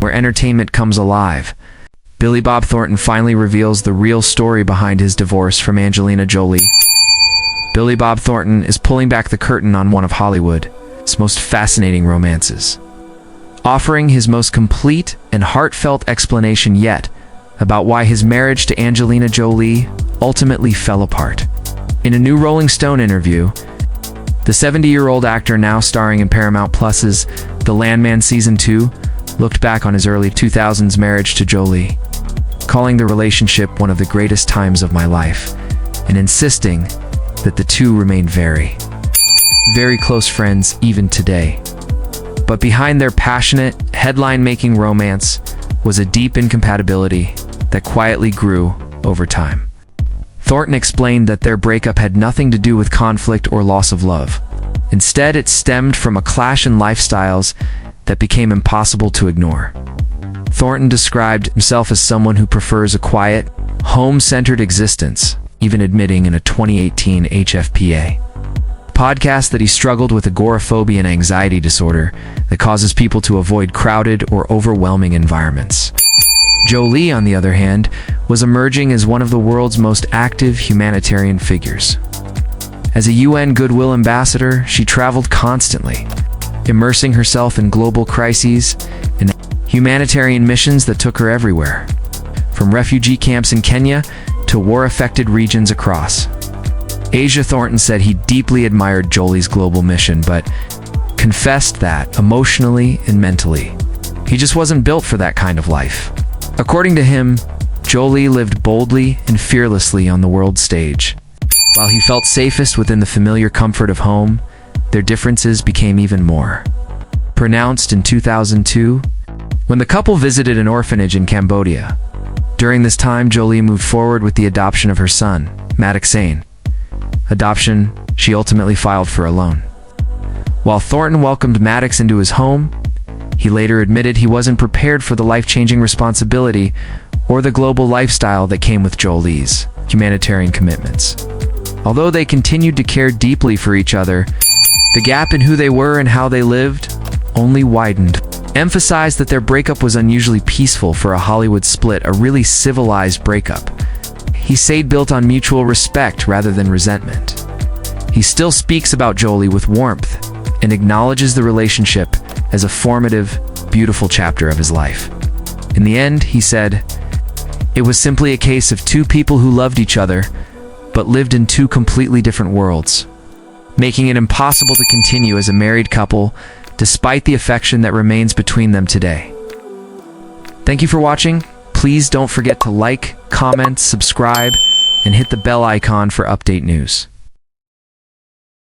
where entertainment comes alive. Billy Bob Thornton finally reveals the real story behind his divorce from Angelina Jolie. Billy Bob Thornton is pulling back the curtain on one of Hollywood's most fascinating romances, offering his most complete and heartfelt explanation yet about why his marriage to Angelina Jolie ultimately fell apart. In a new Rolling Stone interview, the 70-year-old actor, now starring in Paramount Plus's The Landman Season 2, looked back on his early 2000s marriage to Jolie, calling the relationship one of the greatest times of my life, and insisting that the two remain very, very close friends even today. But behind their passionate, headline-making romance was a deep incompatibility that quietly grew over time. Thornton explained that their breakup had nothing to do with conflict or loss of love. Instead, it stemmed from a clash in lifestyles that became impossible to ignore. Thornton described himself as someone who prefers a quiet, home-centered existence, even admitting in a 2018 HFPA podcast that he struggled with agoraphobia and anxiety disorder that causes people to avoid crowded or overwhelming environments. Jolie, on the other hand, was emerging as one of the world's most active humanitarian figures. As a UN Goodwill ambassador, she traveled constantly, immersing herself in global crises and humanitarian missions that took her everywhere, from refugee camps in Kenya to war-affected regions across Asia. Thornton said he deeply admired Jolie's global mission, but confessed that, emotionally and mentally, he just wasn't built for that kind of life. According to him, Jolie lived boldly and fearlessly on the world stage. While he felt safest within the familiar comfort of home, their differences became even more pronounced in 2002, when the couple visited an orphanage in Cambodia. During this time, Jolie moved forward with the adoption of her son, Maddox. Adoption she ultimately filed for alone. While Thornton welcomed Maddox into his home, he later admitted he wasn't prepared for the life-changing responsibility or the global lifestyle that came with Jolie's humanitarian commitments. Although they continued to care deeply for each other, the gap in who they were and how they lived only widened. Emphasized that their breakup was unusually peaceful for a Hollywood split, a really civilized breakup. He said built on mutual respect rather than resentment. He still speaks about Jolie with warmth and acknowledges the relationship as a formative, beautiful chapter of his life. In the end, he said, "It was simply a case of two people who loved each other, but lived in two completely different worlds, making it impossible to continue as a married couple despite the affection that remains between them today." Thank you for watching. Please don't forget to like, comment, subscribe, and hit the bell icon for update news.